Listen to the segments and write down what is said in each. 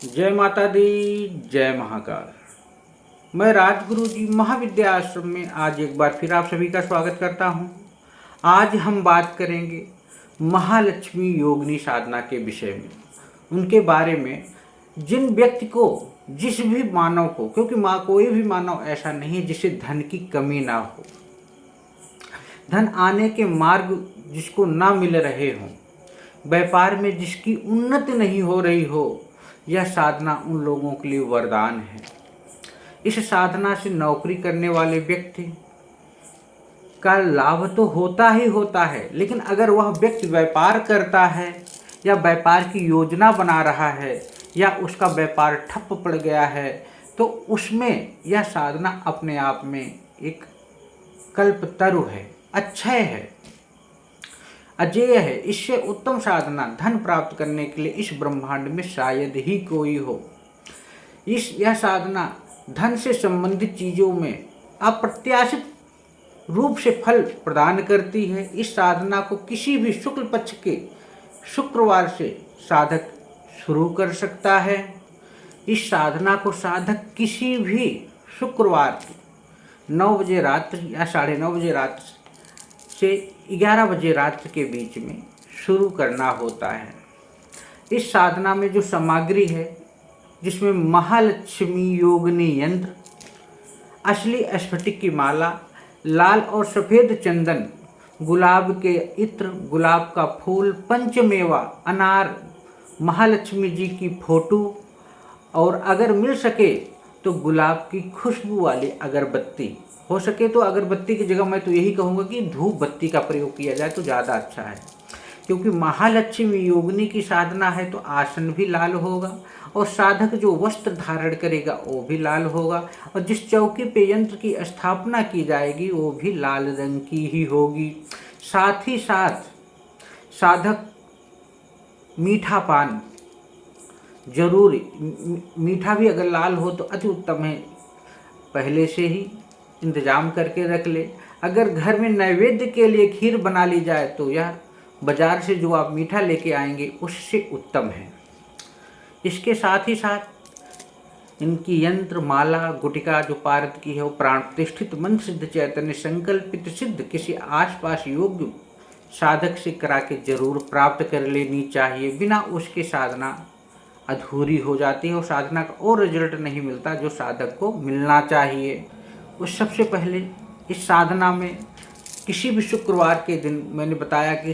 जय माता दी, जय महाकाल। मैं राजगुरु जी महाविद्या आश्रम में आज एक बार फिर आप सभी का स्वागत करता हूं। आज हम बात करेंगे महालक्ष्मी योगिनी साधना के विषय में, उनके बारे में। जिन व्यक्ति को, जिस भी मानव को, क्योंकि कोई भी मानव ऐसा नहीं है जिसे धन की कमी ना हो, धन आने के मार्ग जिसको ना मिल रहे हों, व्यापार में जिसकी उन्नति नहीं हो रही हो, यह साधना उन लोगों के लिए वरदान है। इस साधना से नौकरी करने वाले व्यक्ति का लाभ तो होता ही होता है, लेकिन अगर वह व्यक्ति व्यापार करता है या व्यापार की योजना बना रहा है या उसका व्यापार ठप पड़ गया है, तो उसमें यह साधना अपने आप में एक कल्पतरु है, अक्षय है, अजेय है। इससे उत्तम साधना धन प्राप्त करने के लिए इस ब्रह्मांड में शायद ही कोई हो। यह साधना धन से संबंधित चीज़ों में अप्रत्याशित रूप से फल प्रदान करती है। इस साधना को किसी भी शुक्ल पक्ष के शुक्रवार से साधक शुरू कर सकता है। इस साधना को साधक किसी भी शुक्रवार 9 बजे रात्रि या 9:30 बजे रात्रि से 11 बजे रात्रि के बीच में शुरू करना होता है। इस साधना में जो सामग्री है, जिसमें महालक्ष्मी योगिनी यंत्र, असली स्फटिक की माला, लाल और सफ़ेद चंदन, गुलाब के इत्र, गुलाब का फूल, पंचमेवा, अनार, महालक्ष्मी जी की फोटो और अगर मिल सके तो गुलाब की खुशबू वाली अगरबत्ती, हो सके तो अगरबत्ती की जगह मैं तो यही कहूँगा कि धूप बत्ती का प्रयोग किया जाए तो ज़्यादा अच्छा है। क्योंकि महालक्ष्मी योगिनी की साधना है तो आसन भी लाल होगा और साधक जो वस्त्र धारण करेगा वो भी लाल होगा और जिस चौकी पे यंत्र की स्थापना की जाएगी वो भी लाल रंग की ही होगी। साथ ही साथ साधक मीठा पान जरूर, मीठा भी अगर लाल हो तो अति उत्तम है, पहले से ही इंतजाम करके रख ले। अगर घर में नैवेद्य के लिए खीर बना ली जाए तो यह बाजार से जो आप मीठा लेके आएंगे उससे उत्तम है। इसके साथ ही साथ इनकी यंत्र, माला, गुटिका जो पारद की है वो प्राण प्रतिष्ठित मंत्र सिद्ध चैतन्य संकल्पित सिद्ध किसी आसपास योग्य साधक से करा के जरूर प्राप्त कर लेनी चाहिए। बिना उसके साधना अधूरी हो जाती है और साधना का और रिजल्ट नहीं मिलता जो साधक को मिलना चाहिए। उस सबसे पहले इस साधना में किसी भी शुक्रवार के दिन मैंने बताया कि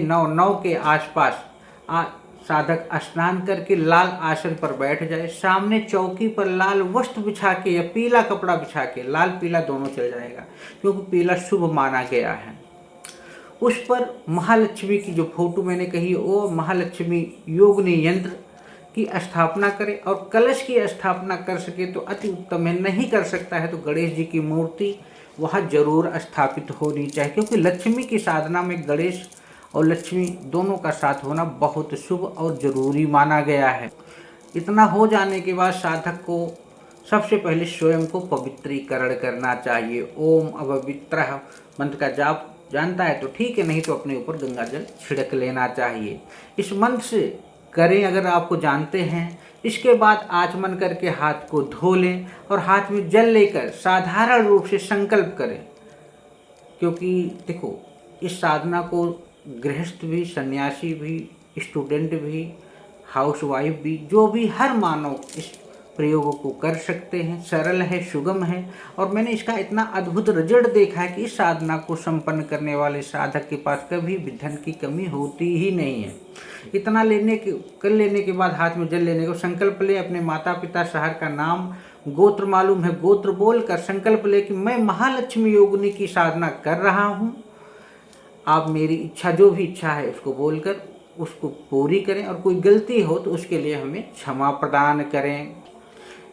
9:30 के आसपास साधक स्नान करके लाल आसन पर बैठ जाए, सामने चौकी पर लाल वस्त्र बिछा के या पीला कपड़ा बिछा के, लाल पीला दोनों चल जाएगा क्योंकि पीला शुभ माना गया है। उस पर महालक्ष्मी की जो फोटो मैंने कही वो महालक्ष्मी योगिनी यंत्र की स्थापना करे और कलश की स्थापना कर सके तो अति उत्तम है। नहीं कर सकता है तो गणेश जी की मूर्ति वहाँ जरूर स्थापित होनी चाहिए, क्योंकि लक्ष्मी की साधना में गणेश और लक्ष्मी दोनों का साथ होना बहुत शुभ और जरूरी माना गया है। इतना हो जाने के बाद साधक को सबसे पहले स्वयं को पवित्रीकरण करना चाहिए। ओम अपवित्रः मंत्र का जाप जानता है तो ठीक है, नहीं तो अपने ऊपर गंगा जल छिड़क लेना चाहिए। इस मंत्र से करें अगर आपको जानते हैं। इसके बाद आचमन करके हाथ को धो लें और हाथ में जल लेकर साधारण रूप से संकल्प करें। क्योंकि देखो, इस साधना को गृहस्थ भी, सन्यासी भी, स्टूडेंट भी, हाउसवाइफ भी, जो भी हर मानव इस प्रयोग को कर सकते हैं। सरल है, सुगम है और मैंने इसका इतना अद्भुत रिजल्ट देखा है कि इस साधना को संपन्न करने वाले साधक के पास कभी भी धन की कमी होती ही नहीं है। इतना कर लेने के बाद हाथ में जल लेने को संकल्प ले, अपने माता पिता, शहर का नाम, गोत्र मालूम है गोत्र बोल कर संकल्प ले कि मैं महालक्ष्मी योगिनी की साधना कर रहा हूँ। आप मेरी इच्छा, जो भी इच्छा है उसको बोलकर उसको पूरी करें और कोई गलती हो तो उसके लिए हमें क्षमा प्रदान करें।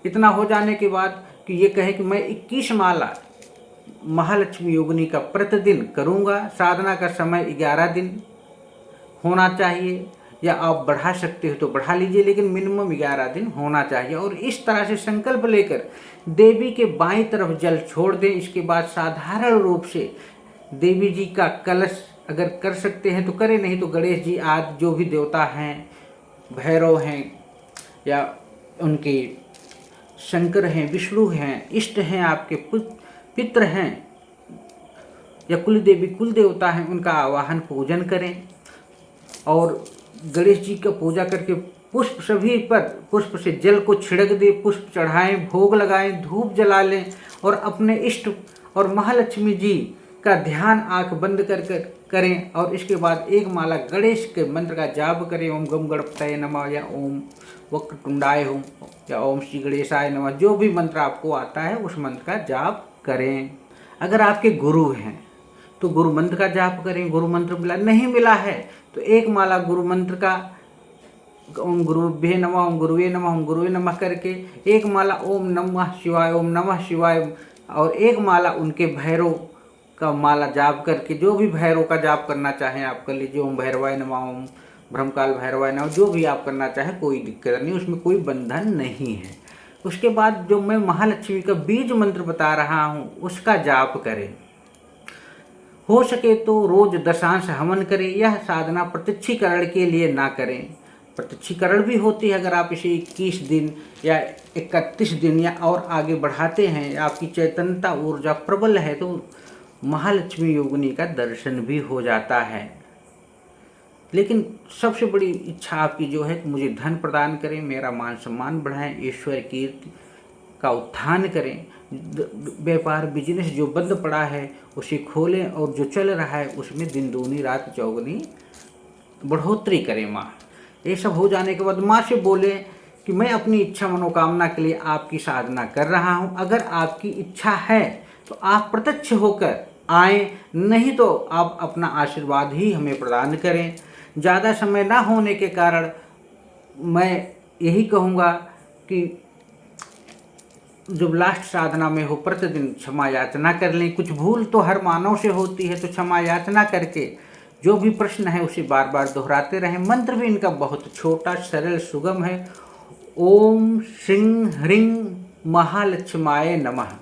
इतना हो जाने के बाद कि ये कहें कि मैं 21 माला महालक्ष्मी योगिनी का प्रतिदिन करूँगा। साधना का समय 11 दिन होना चाहिए या आप बढ़ा सकते हो तो बढ़ा लीजिए, लेकिन मिनिमम 11 दिन होना चाहिए। और इस तरह से संकल्प लेकर देवी के बाईं तरफ जल छोड़ दें। इसके बाद साधारण रूप से देवी जी का कलश अगर कर सकते हैं तो करें, नहीं तो गणेश जी आदि जो भी देवता हैं, भैरव हैं या उनके शंकर हैं, विष्णु हैं, इष्ट हैं, आपके पितृ हैं या कुल देवी कुल देवता हैं, उनका आवाहन पूजन करें। और गणेश जी का पूजा करके पुष्प सभी पर पुष्प से जल को छिड़क दे, पुष्प चढ़ाएं, भोग लगाएं, धूप जला लें और अपने इष्ट और महालक्ष्मी जी का ध्यान आंख बंद कर करें। और इसके बाद एक माला गणेश के मंत्र का जाप करें, ओम गम गणपतये नमः या ओम वक्रतुंडाय होम या ओम श्री गणेशाय नमः। जो भी मंत्र आपको आता है उस मंत्र का जाप करें। अगर आपके गुरु हैं तो गुरु मंत्र का जाप करें। गुरु मंत्र मिला नहीं मिला है तो एक माला गुरु मंत्र का ओम गुरुभ्ये नमः, ओम गुरुवे नमः, ओम गुरुवे नमः करके एक माला ओम नमः शिवाय, ओम नमः शिवाय और एक माला उनके भैरव का माला जाप करके, जो भी भैरव का जाप करना चाहें आप कर लीजिए। ओम भैरवाय नमः, ओम ब्रह्मकाल भैरवाय नमः, जो भी आप करना चाहें कोई दिक्कत नहीं, उसमें कोई बंधन नहीं है। उसके बाद जो मैं महालक्ष्मी का बीज मंत्र बता रहा हूँ उसका जाप करें। हो सके तो रोज दशांश हवन करें। यह साधना प्रत्यक्षीकरण के लिए ना करें, प्रत्यक्षीकरण भी होती है अगर आप इसे 21 दिन या 31 दिन या और आगे बढ़ाते हैं, आपकी चैतन्यता ऊर्जा प्रबल है तो महालक्ष्मी योगिनी का दर्शन भी हो जाता है। लेकिन सबसे बड़ी इच्छा आपकी जो है कि मुझे धन प्रदान करें, मेरा मान सम्मान बढ़ाएं, ईश्वर कीर्ति का उत्थान करें, व्यापार बिजनेस जो बंद पड़ा है उसे खोलें और जो चल रहा है उसमें दिन दूनी रात चौगुनी बढ़ोतरी करें माँ। ये सब हो जाने के बाद माँ से बोले कि मैं अपनी इच्छा मनोकामना के लिए आपकी साधना कर रहा हूँ। अगर आपकी इच्छा है तो आप प्रत्यक्ष होकर आएँ, नहीं तो आप अपना आशीर्वाद ही हमें प्रदान करें। ज़्यादा समय ना होने के कारण मैं यही कहूँगा कि जब लास्ट साधना में हो प्रतिदिन क्षमा याचना कर लें। कुछ भूल तो हर मानव से होती है तो क्षमा याचना करके जो भी प्रश्न है उसे बार बार दोहराते रहें। मंत्र भी इनका बहुत छोटा सरल सुगम है। ओम श्रीं ह्रीं महालक्ष्माय नमः,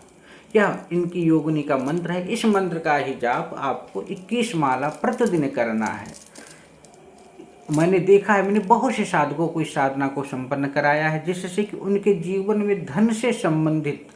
यह इनकी योगिनी का मंत्र है। इस मंत्र का ही जाप आपको 21 माला प्रतिदिन करना है। मैंने देखा है, मैंने बहुत से साधकों को इस साधना को संपन्न कराया है, जिससे कि उनके जीवन में धन से संबंधित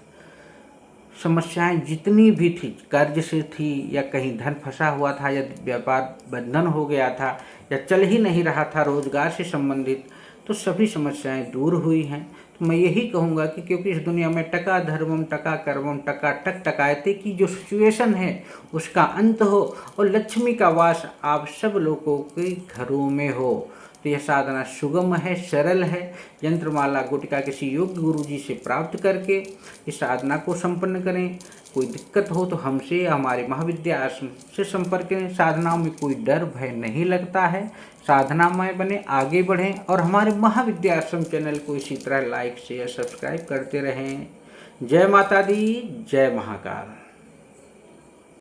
समस्याएं जितनी भी थी, कर्ज से थी या कहीं धन फंसा हुआ था या व्यापार बंधन हो गया था या चल ही नहीं रहा था, रोजगार से संबंधित, तो सभी समस्याएं दूर हुई हैं। तो मैं यही कहूँगा कि क्योंकि इस दुनिया में टका धर्मम टका कर्मम टका टक टकायते की जो सिचुएशन है उसका अंत हो और लक्ष्मी का वास आप सब लोगों के घरों में हो। तो यह साधना सुगम है, सरल है। यंत्रमाला गुटिका किसी योग्य गुरु जी से प्राप्त करके इस साधना को संपन्न करें। कोई दिक्कत हो तो हमसे हमारे महाविद्या आश्रम से संपर्क करें। साधनाओं में कोई डर भय नहीं लगता है। साधनामय बने, आगे बढ़ें और हमारे महाविद्या आश्रम चैनल को इसी तरह लाइक शेयर सब्सक्राइब करते रहें। जय माता दी, जय महाकाल।